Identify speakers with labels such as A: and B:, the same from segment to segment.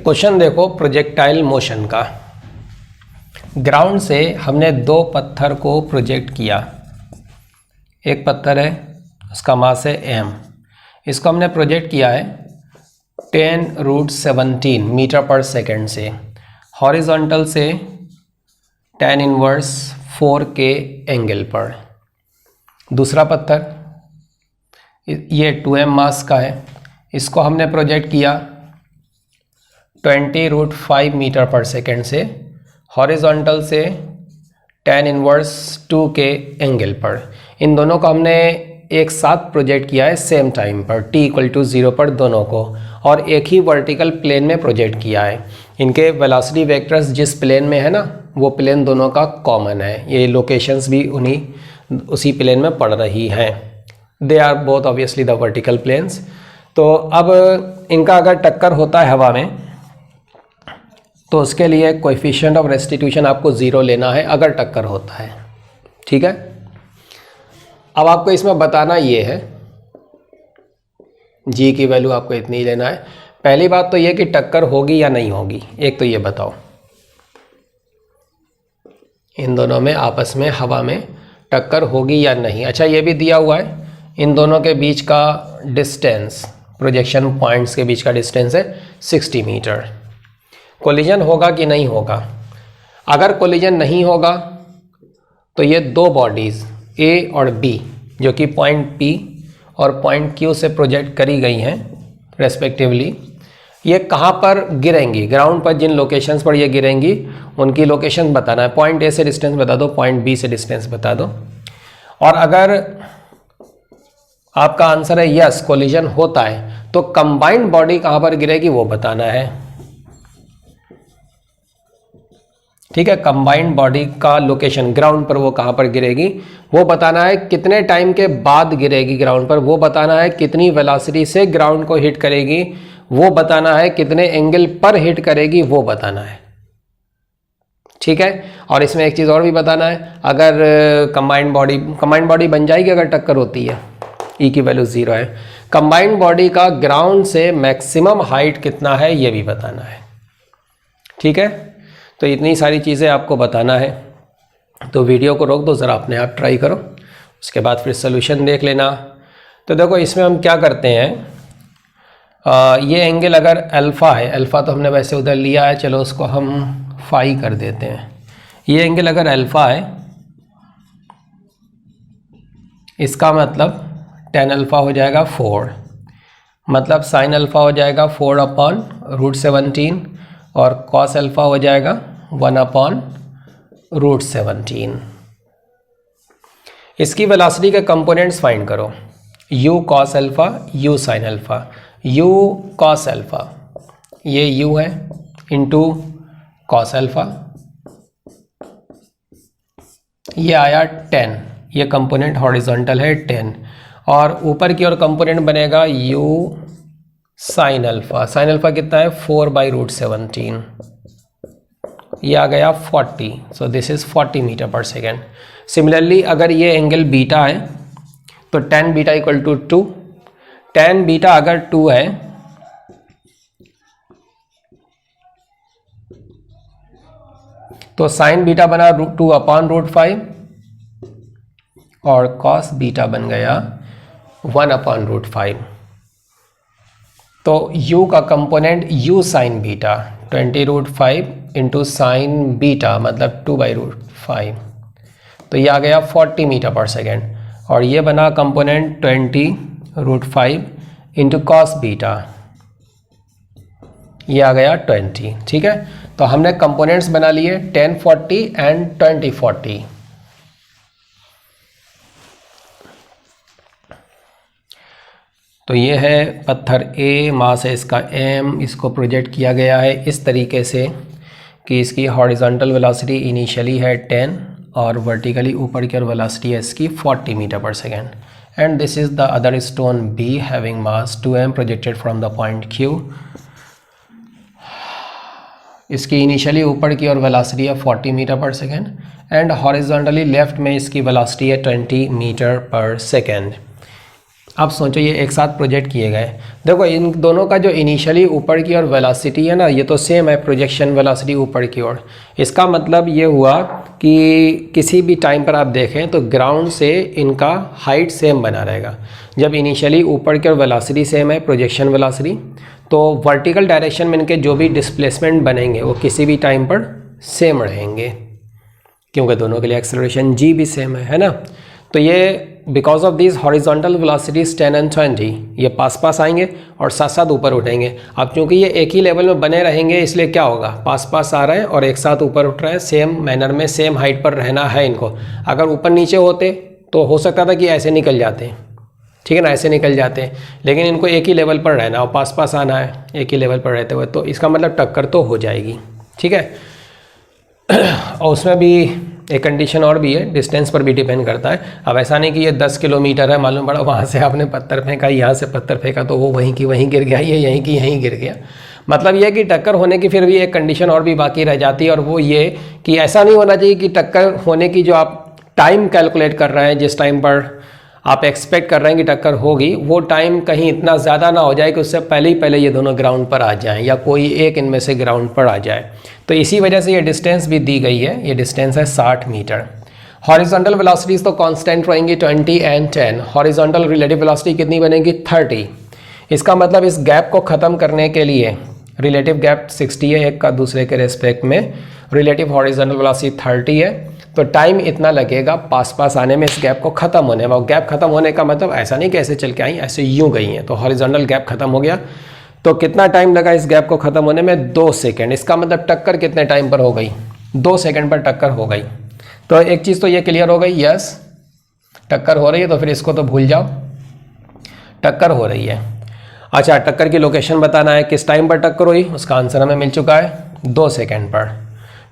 A: Question देखो projectile motion का। Ground से हमने दो पत्थर को प्रोजेक्ट किया। एक पत्थर है, उसका मास है m। इसको हमने प्रोजेक्ट किया है 10√17 मीटर पर सेकेंड से, हॉरिजॉन्टल से tan इनवर्स 4 के एंगल पर। दूसरा पत्थर ये 2m मास का है, इसको हमने प्रोजेक्ट किया 20√5 मीटर पर सेकेंड से, हॉरिजॉन्टल से tan इनवर्स 2 के एंगल पर। इन दोनों को हमने एक साथ प्रोजेक्ट किया है सेम टाइम पर, t=0 पर दोनों को, और एक ही वर्टिकल प्लेन में प्रोजेक्ट किया है। इनके वेलोसिटी वेक्टर्स जिस प्लेन में है ना, वो प्लेन दोनों का कॉमन है। ये लोकेशंस भी उसी प्लेन में पड़ रही हैं। They are both obviously the vertical planes. तो अब इनका अगर टक्कर होता है हवा में, तो उसके लिए कोएफिशिएंट ऑफ रेस्टिट्यूशन आपको 0 लेना है अगर टक्कर होता है। ठीक है। अब आपको इसमें बताना ये है, जी की वैल्यू आपको इतनी लेना है। पहली बात तो ये कि टक्कर होगी या नहीं होगी, एक तो ये बताओ इन दोनों में आपस में हवा में टक्कर होगी या नहीं। अच्छा, ये भी दिया हुआ है इन दोनों के बीच का डिस्टेंस, प्रोजेक्शन पॉइंट्स के बीच का डिस्टेंस है 60 मीटर। कोलिजन होगा कि नहीं होगा? अगर कोलिजन नहीं होगा तो ये दो बॉडीज़ A और B जो कि पॉइंट P और पॉइंट Q से प्रोजेक्ट करी गई हैं रेस्पेक्टिवली, ये कहाँ पर गिरेंगी, ग्राउंड पर जिन लोकेशंस पर ये गिरेंगी उनकी लोकेशन बताना है। पॉइंट A से डिस्टेंस बता दो, पॉइंट B से डिस्टेंस बता दो। और अगर आपका आंसर है यस कोलिजन होता है, तो कंबाइंड बॉडी कहाँ पर गिरेगी वो बताना है। ठीक है, कंबाइंड बॉडी का लोकेशन ग्राउंड पर वो कहाँ पर गिरेगी वो बताना है। कितने टाइम के बाद गिरेगी ग्राउंड पर वो बताना है। कितनी वेलोसिटी से ग्राउंड को हिट करेगी वो बताना है। कितने एंगल पर हिट करेगी वो बताना है। ठीक है। और इसमें एक चीज़ और भी बताना है, अगर कंबाइंड बॉडी बन जाएगी अगर टक्कर होती है, ई की वैल्यू 0 है। कंबाइंड बॉडी का ग्राउंड से मैक्सिमम हाइट कितना है ये भी बताना है। ठीक है, तो इतनी सारी चीज़ें आपको बताना है। तो वीडियो को रोक दो, ज़रा अपने आप ट्राई करो, उसके बाद फिर सोल्यूशन देख लेना। तो देखो इसमें हम क्या करते हैं, ये एंगल अगर अल्फ़ा है, अल्फ़ा तो हमने वैसे उधर लिया है, चलो उसको हम फाई कर देते हैं। ये एंगल अगर अल्फ़ा है, इसका मतलब tan अल्फ़ा हो जाएगा 4, मतलब sin अल्फ़ा हो जाएगा 4/√17 और cos अल्फ़ा हो जाएगा 1/√17। इसकी वेलोसिटी के कंपोनेंट्स फाइंड करो, u cos alpha, u sin alpha. u cos alpha ये u है इंटू cos अल्फ़ा, ये आया 10, ये कंपोनेंट हॉरिजॉन्टल है 10, और ऊपर की ओर कंपोनेंट बनेगा u sin alpha. sin alpha कितना है 4/√17, ये आ गया 40। So this is 40 metre per second. Similarly अगर ये एंगल बीटा है तो tan beta equal to 2, tan beta अगर 2 है तो sin बीटा बना 2/√5 और cos बीटा बन गया 1/√5। तो u का component u sin beta 20√5 into sine beta मतलब 2/√5, तो ये आ गया 40 मीटर पर सेकेंड, और ये बना कंपोनेंट 20√5 इंटू कॉस बीटा, ये आ गया 20। ठीक है, तो हमने कंपोनेंट्स बना लिए 1040 एंड 2040। तो ये है पत्थर A, मास है इसका m, इसको प्रोजेक्ट किया गया है इस तरीके से कि इसकी हॉरिजॉन्टल वेलोसिटी इनिशियली है 10 और वर्टिकली ऊपर की ओर वेलोसिटी है इसकी 40 metre per second. And this is the other stone B having mass 2m projected from the point Q। इसकी इनिशियली ऊपर की ओर वेलोसिटी है 40 metre per second and horizontally left में इसकी वेलोसिटी है 20 मीटर पर सेकेंड। अब सोचो ये एक साथ प्रोजेक्ट किए गए, देखो इन दोनों का जो इनिशियली ऊपर की ओर वेलोसिटी है ना, ये तो सेम है, प्रोजेक्शन वेलोसिटी ऊपर की ओर। इसका मतलब ये हुआ कि किसी भी टाइम पर आप देखें तो ग्राउंड से इनका हाइट सेम बना रहेगा। जब इनिशियली ऊपर की ओर वेलोसिटी सेम है, प्रोजेक्शन वेलोसिटी, तो वर्टिकल डायरेक्शन में इनके जो भी डिस्प्लेसमेंट बनेंगे वो किसी भी टाइम पर सेम रहेंगे, क्योंकि दोनों के लिए एक्सेलरेशन g भी सेम है ना। तो ये because of this horizontal velocities 10 and 20 ये पास पास आएंगे और साथ साथ ऊपर उठेंगे। अब क्योंकि ये एक ही लेवल में बने रहेंगे इसलिए क्या होगा, पास पास आ रहे हैं और एक साथ ऊपर उठ रहे हैं, सेम मैनर में सेम हाइट पर रहना है इनको। अगर ऊपर नीचे होते तो हो सकता था कि ऐसे निकल जाते, ठीक है ना, ऐसे निकल जाते हैं, लेकिन इनको एक ही लेवल पर रहना और पास पास आना है एक ही लेवल पर रहते हुए, तो इसका मतलब टक्कर तो हो जाएगी, ठीक है। और उसमें भी एक कंडीशन और भी है, डिस्टेंस पर भी डिपेंड करता है। अब ऐसा नहीं कि ये 10 किलोमीटर है, मालूम पड़ा वहाँ से आपने पत्थर फेंका, यहाँ से पत्थर फेंका तो वो वहीं की वहीं गिर गया, ये यहीं की यहीं गिर गया। मतलब ये कि टक्कर होने की फिर भी एक कंडीशन और भी बाकी रह जाती है, और वो ये कि ऐसा नहीं होना चाहिए कि टक्कर होने की जो आप टाइम कैलकुलेट कर रहे हैं, जिस टाइम पर आप एक्सपेक्ट कर रहे हैं कि टक्कर होगी, वो टाइम कहीं इतना ज़्यादा ना हो जाए कि उससे पहले ही पहले ये दोनों ग्राउंड पर आ जाएं या कोई एक इनमें से ग्राउंड पर आ जाए। तो इसी वजह से ये डिस्टेंस भी दी गई है, ये डिस्टेंस है 60 मीटर। हॉरिजॉन्टल वेलोसिटीज़ तो कांस्टेंट रहेंगी 20 एंड 10। हॉरिजॉन्टल रिलेटिव वेलोसिटी कितनी बनेगी 30। इसका मतलब इस गैप को ख़त्म करने के लिए, रिलेटिव गैप 60 है एक का दूसरे के रेस्पेक्ट में, रिलेटिव हॉरिजॉन्टल वेलोसिटी 30 है, तो टाइम इतना लगेगा पास पास आने में इस गैप को ख़त्म होने में। और गैप ख़त्म होने का मतलब ऐसा नहीं कि ऐसे चल के आई, ऐसे यूँ गई हैं, तो हॉरिजॉन्टल गैप ख़त्म हो गया। तो कितना टाइम लगा इस गैप को ख़त्म होने में, 2 सेकंड। इसका मतलब टक्कर कितने टाइम पर हो गई, 2 सेकंड पर टक्कर हो गई। तो एक चीज़ तो ये क्लियर हो गई, यस टक्कर हो रही है, तो फिर इसको तो भूल जाओ, टक्कर हो रही है। अच्छा, टक्कर की लोकेशन बताना है, किस टाइम पर टक्कर हुई, उसका आंसर हमें मिल चुका है 2 सेकंड पर।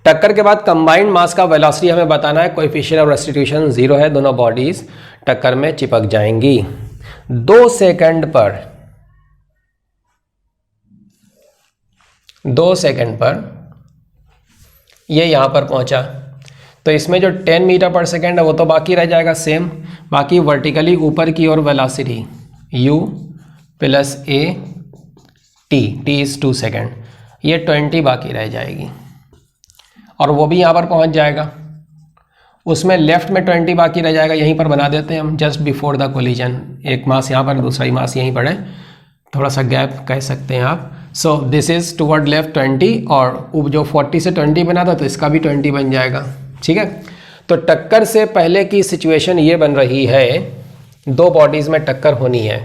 A: टक्कर के बाद कंबाइंड मास का वेलोसिटी हमें बताना है, कोएफिशिएंट ऑफ रेस्टिट्यूशन 0 है, दोनों बॉडीज टक्कर में चिपक जाएंगी। 2 सेकंड पर, 2 सेकंड पर ये यहाँ पर पहुँचा, तो इसमें जो 10 मीटर पर सेकंड है वो तो बाकी रह जाएगा सेम। बाकी वर्टिकली ऊपर की ओर velocity u plus a t, t is 2 second, ये 20 बाकी रह जाएगी, और वो भी यहाँ पर पहुँच जाएगा। उसमें लेफ्ट में 20 बाकी रह जाएगा, यहीं पर बना देते हैं हम, जस्ट बिफोर द कोलिजन। एक मास यहाँ पर, दूसरा ही मास यहीं पर है, थोड़ा सा गैप कह सकते हैं आप। सो दिस इज़ टुवर्ड लेफ्ट 20, और जो 40 से 20 बना था तो इसका भी 20 बन जाएगा, ठीक है। तो टक्कर से पहले की सिचुएशन ये बन रही है, 2 बॉडीज़ में टक्कर होनी है,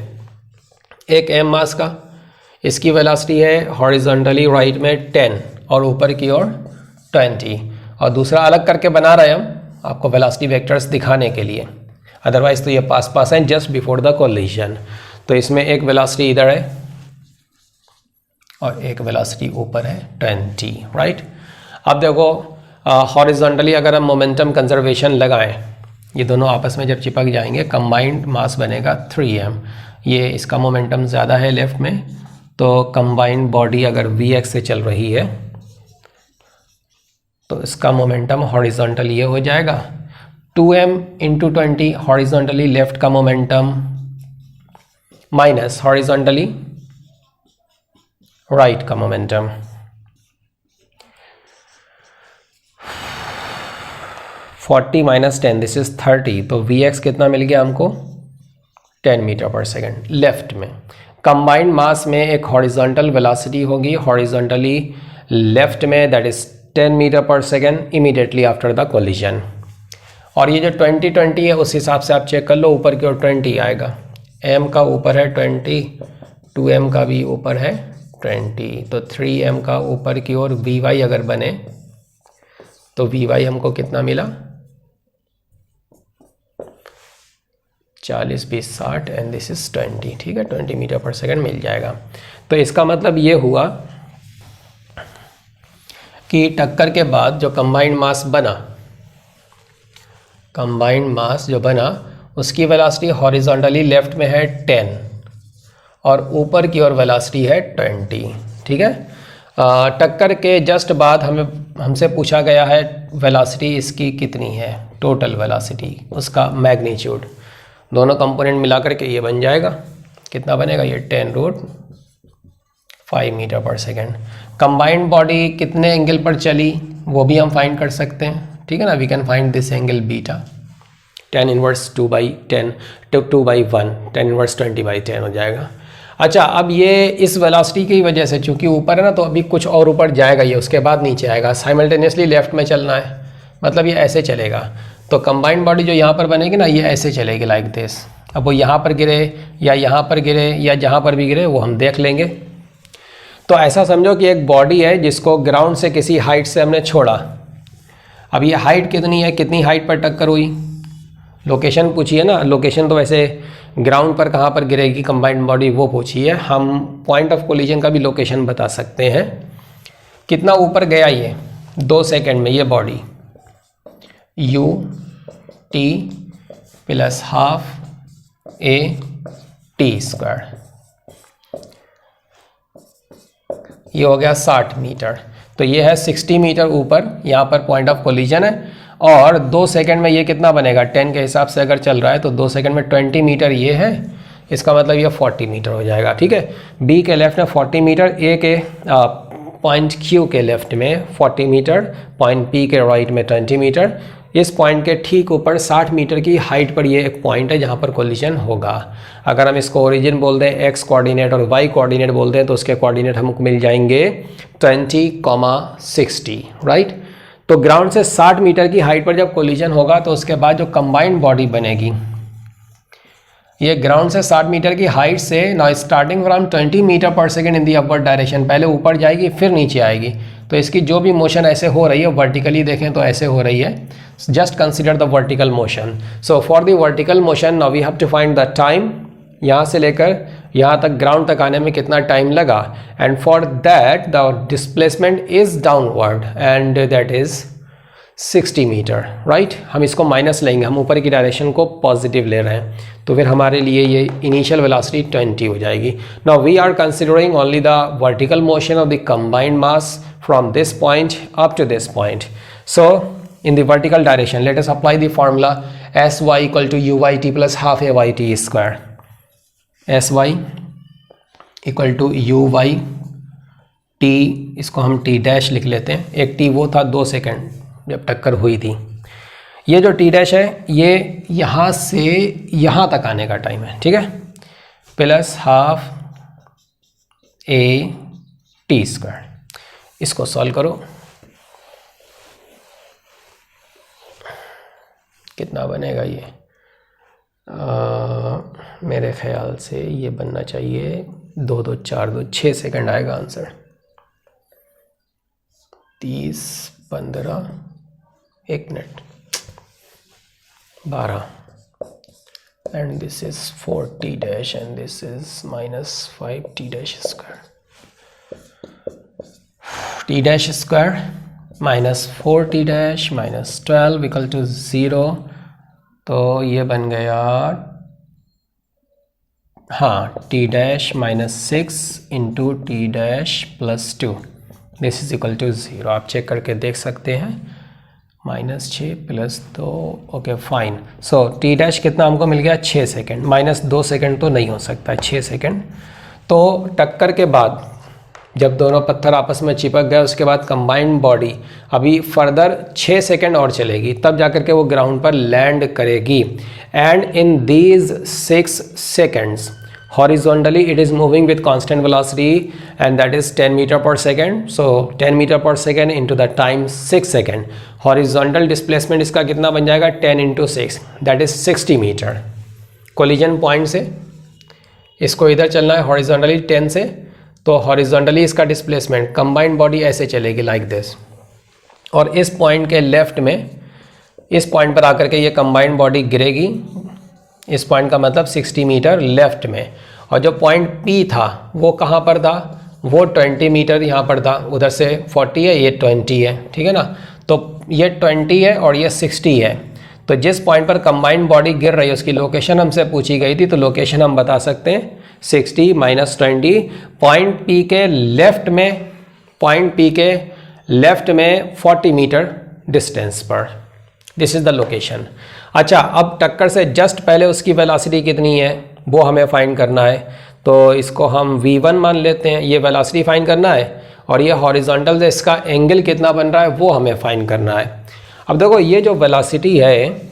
A: एक m मास का, इसकी वेलोसिटी है हॉरिजॉन्टली राइट में 10 और ऊपर की ओर 20, और दूसरा अलग करके बना रहे हैं हम आपको वेलोसिटी वेक्टर्स दिखाने के लिए, अदरवाइज तो ये पास पास हैं जस्ट बिफोर द कोलिजन। तो इसमें एक वेलोसिटी इधर है और एक वेलोसिटी ऊपर है 20, राइट। अब देखो हॉरिजॉन्टली अगर हम मोमेंटम कंजर्वेशन लगाएं, ये दोनों आपस में जब चिपक जाएंगे कंबाइंड मास बनेगा 3m। ये इसका मोमेंटम ज़्यादा है लेफ्ट में, तो कंबाइंड बॉडी अगर vx से चल रही है तो इसका मोमेंटम हॉरिजॉन्टली ये हो जाएगा 2m इंटू 20 हॉरिजॉन्टली लेफ्ट का मोमेंटम माइनस हॉरिजॉन्टली राइट का momentum. Forty minus 10 this is 30, तो Vx कितना मिल गया हमको 10 मीटर पर सेकंड लेफ्ट में। कंबाइंड मास में एक हॉरिजॉन्टल वेलोसिटी होगी हॉरिजॉन्टली लेफ्ट में, दैट इज 10 मीटर पर second immediately after the collision. और ये जो 20 है उस हिसाब से आप चेक कर लो, ऊपर की ओर 20 आएगा, m का ऊपर है 20, 2m का भी ऊपर है 20, तो 3m का ऊपर की ओर Vy अगर बने तो Vy हमको कितना मिला 40 20 60 एंड दिस इज 20, ठीक है, 20 मीटर पर सेकंड मिल जाएगा। तो इसका मतलब ये हुआ कि टक्कर के बाद जो कंबाइंड मास बना, कंबाइंड मास जो बना उसकी वेलोसिटी हॉरिजॉन्टली लेफ्ट में है 10 और ऊपर की ओर वेलोसिटी है 20, ठीक है। टक्कर के जस्ट बाद हमसे पूछा गया है वेलोसिटी इसकी कितनी है, टोटल वेलोसिटी, उसका मैग्नीट्यूड। दोनों कंपोनेंट मिला करके ये बन जाएगा, कितना बनेगा ये 10√5 metre per second. Combined body कितने एंगल पर चली वो भी हम फाइंड कर सकते हैं, ठीक है ना। We can find this angle beta, 10 inverse 2/1 10 inverse 20/10 हो जाएगा। अच्छा, अब ये इस वेलोसिटी की वजह से चूंकि ऊपर है ना, तो अभी कुछ और ऊपर जाएगा ये, उसके बाद नीचे आएगा। साइमल्टेनियसली लेफ्ट में चलना है, मतलब ये ऐसे चलेगा। तो कंबाइंड बॉडी जो यहाँ पर बनेगी ना, ये ऐसे चलेगी लाइक दिस। अब वो यहाँ पर गिरे या यहाँ पर गिरे या जहाँ पर भी गिरे वो हम देख लेंगे। तो ऐसा समझो कि एक बॉडी है जिसको ग्राउंड से किसी हाइट से हमने छोड़ा। अब ये हाइट कितनी है, कितनी हाइट पर टक्कर हुई, लोकेशन पूछी है ना। लोकेशन तो वैसे ग्राउंड पर कहाँ पर गिरेगी कंबाइंड बॉडी वो पूछी है, हम पॉइंट ऑफ कोलिजन का भी लोकेशन बता सकते हैं। कितना ऊपर गया ये 2 सेकेंड में, ये बॉडी ut + ½ at², ये हो गया 60 मीटर। तो ये है 60 मीटर ऊपर, यहाँ पर पॉइंट ऑफ कोलिजन है। और 2 सेकंड में ये कितना बनेगा, 10 के हिसाब से अगर चल रहा है तो 2 सेकंड में 20 मीटर ये है, इसका मतलब ये 40 मीटर हो जाएगा, ठीक है। बी के लेफ्ट में 40 मीटर, ए के पॉइंट क्यू के लेफ्ट में 40 मीटर, पॉइंट पी के राइट में 20 मीटर। इस पॉइंट के ठीक ऊपर 60 मीटर की हाइट पर ये एक पॉइंट है जहाँ पर कोलिजन होगा। अगर हम इसको ओरिजिन बोल दें, एक्स कोऑर्डिनेट और वाई कोऑर्डिनेट बोल दें, तो उसके कोऑर्डिनेट हमको मिल जाएंगे 20,60, राइट। तो ग्राउंड से 60 मीटर की हाइट पर जब कोलिजन होगा तो उसके बाद जो कंबाइंड बॉडी बनेगी, ये ग्राउंड से 60 मीटर की हाइट से ना starting from 20 metre per second in the upward direction, पहले ऊपर जाएगी फिर नीचे आएगी। तो इसकी जो भी मोशन ऐसे हो रही है, वर्टिकली देखें तो ऐसे हो रही है। Just consider the vertical motion. So for the vertical motion now we have to find the time, यहाँ से लेकर यहाँ तक ग्राउंड तक आने में कितना टाइम लगा। And for that the displacement is downward and that is 60 metre, right. हम इसको माइनस लेंगे, हम ऊपर की डायरेक्शन को पॉजिटिव ले रहे हैं, तो फिर हमारे लिए ये इनिशियल वेलोसिटी 20 हो जाएगी। Now we are considering only the vertical motion of the combined mass from this point up to this point. So in the vertical direction let us apply the formula sy equal to uyt plus half ayt²। sy equal to uyt, इसको हम t dash लिख लेते हैं। एक t वो था 2 second जब टक्कर हुई थी। ये जो t डैश है ये यहाँ से यहाँ तक आने का टाइम है, ठीक है, प्लस ½ at²। इसको सॉल्व करो, कितना बनेगा ये, मेरे ख्याल से ये बनना चाहिए 2 2 4 2 6 सेकंड आएगा answer. 30 15 1 minute 12 and this is 40 dash and this is -5t डैश² t डैश² -4t डैश -12 इक्वल टू 0। तो ये बन गया, हाँ, t dash -6 into t dash plus 2, this is equal to 0। आप चेक करके देख सकते हैं, -6 + 2, okay fine. So T dash कितना हमको मिल गया 6 सेकेंड, -2 सेकेंड तो नहीं हो सकता, 6 सेकेंड। तो टक्कर के बाद जब दोनों पत्थर आपस में चिपक गए, उसके बाद कंबाइंड बॉडी अभी फर्दर 6 सेकेंड और चलेगी, तब जाकर के वो ग्राउंड पर लैंड करेगी। And in these 6 seconds horizontally it is moving with constant velocity and that is 10 metre per second. So 10 metre per second into the time 6 second. Horizontal displacement इसका कितना बन जाएगा, 10 × 6 that is 60 metre. Collision point से इसको इधर चलना है horizontally 10 से, तो हॉरिजॉन्टली इसका डिस्प्लेसमेंट कंबाइंड बॉडी ऐसे चलेगी लाइक दिस। और इस पॉइंट के लेफ्ट में, इस पॉइंट पर आकर के ये कंबाइंड बॉडी गिरेगी। इस पॉइंट का मतलब 60 मीटर लेफ्ट में। और जो पॉइंट P था वो कहाँ पर था, वो 20 मीटर यहाँ पर था। उधर से 40 है, ये 20 है, ठीक है ना। तो ये 20 है और ये 60 है। तो जिस पॉइंट पर कंबाइंड बॉडी गिर रही है उसकी लोकेशन हमसे पूछी गई थी, तो लोकेशन हम बता सकते हैं 60 - 20। पॉइंट P के लेफ्ट में 40 मीटर डिस्टेंस पर, दिस इज़ द लोकेशन। अच्छा, अब टक्कर से जस्ट पहले उसकी वेलोसिटी कितनी है वो हमें फाइंड करना है। तो इसको हम v1 मान लेते हैं, ये वेलोसिटी फाइंड करना है, और ये हॉरिजॉन्टल से इसका एंगल कितना बन रहा है वो हमें फाइंड करना है। अब देखो ये जो वेलोसिटी है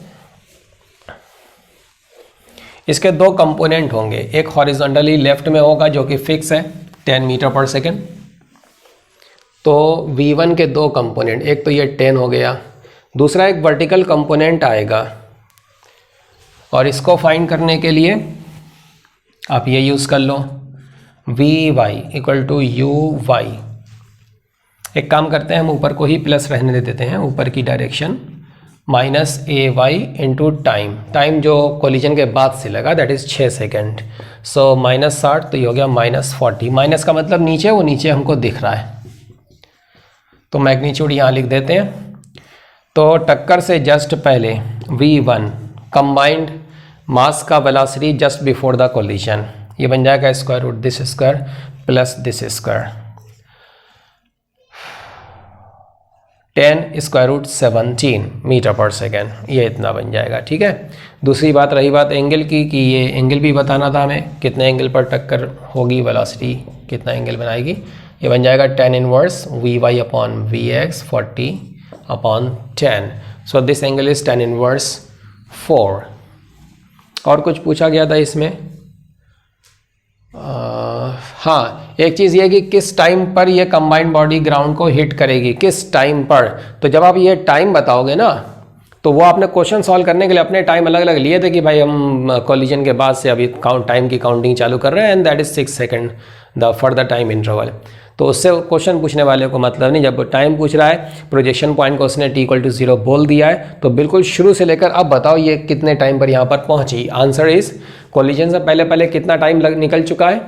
A: इसके दो कंपोनेंट होंगे, एक हॉरिजॉन्टली लेफ्ट में होगा जो कि फिक्स है 10 मीटर पर सेकेंड। तो v1 के दो कंपोनेंट, एक तो ये 10 हो गया, दूसरा एक वर्टिकल कंपोनेंट आएगा, और इसको फाइंड करने के लिए आप ये यूज़ कर लो vy इक्वल टू uy। एक काम करते हैं, हम ऊपर को ही प्लस रहने दे देते हैं, ऊपर की direction minus ay into time, time जो कोलिजन के बाद से लगा दैट इज़ 6 सेकेंड। सो -60 तो ये हो गया -40। माइनस का मतलब नीचे, वो नीचे हमको दिख रहा है, तो मैग्नीट्यूड यहाँ लिख देते हैं। तो टक्कर से जस्ट पहले v1 कंबाइंड मास का velocity just before the collision, ये बन जाएगा square root this square plus this square 10 square root 17 metre per second, ये इतना बन जाएगा। ठीक है, दूसरी बात रही बात एंगल की, कि ये एंगल भी बताना था हमें, कितने एंगल पर टक्कर होगी, वेलोसिटी कितना एंगल बनाएगी। ये बन जाएगा tan inverse vy upon vx 40 upon 10। So this angle is tan inverse 4। और कुछ पूछा गया था इसमें, हाँ एक चीज़ ये कि किस टाइम पर ये कंबाइंड बॉडी ग्राउंड को हिट करेगी, किस टाइम पर। तो जब आप ये टाइम बताओगे ना, तो वो आपने क्वेश्चन सॉल्व करने के लिए अपने टाइम अलग अलग लिए थे कि भाई हम कोलिजन के बाद से अभी टाइम की काउंटिंग चालू कर रहे हैं, and that is 6 second the for the time interval. तो उससे क्वेश्चन पूछने वाले को मतलब नहीं, जब टाइम पूछ रहा है, प्रोजेक्शन पॉइंट को उसने t=0 बोल दिया है, तो बिल्कुल शुरू से लेकर अब बताओ ये कितने टाइम पर यहाँ पर पहुँची। आंसर इज कोलिजन से पहले पहले कितना टाइम निकल चुका है,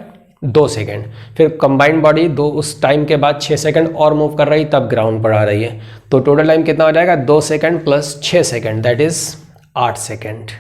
A: 2 सेकेंड। फिर कंबाइंड बॉडी उस टाइम के बाद 6 सेकेंड और मूव कर रही, तब ग्राउंड पर आ रही है। तो टोटल टाइम कितना हो जाएगा, 2 second plus 6 second that is 8 second.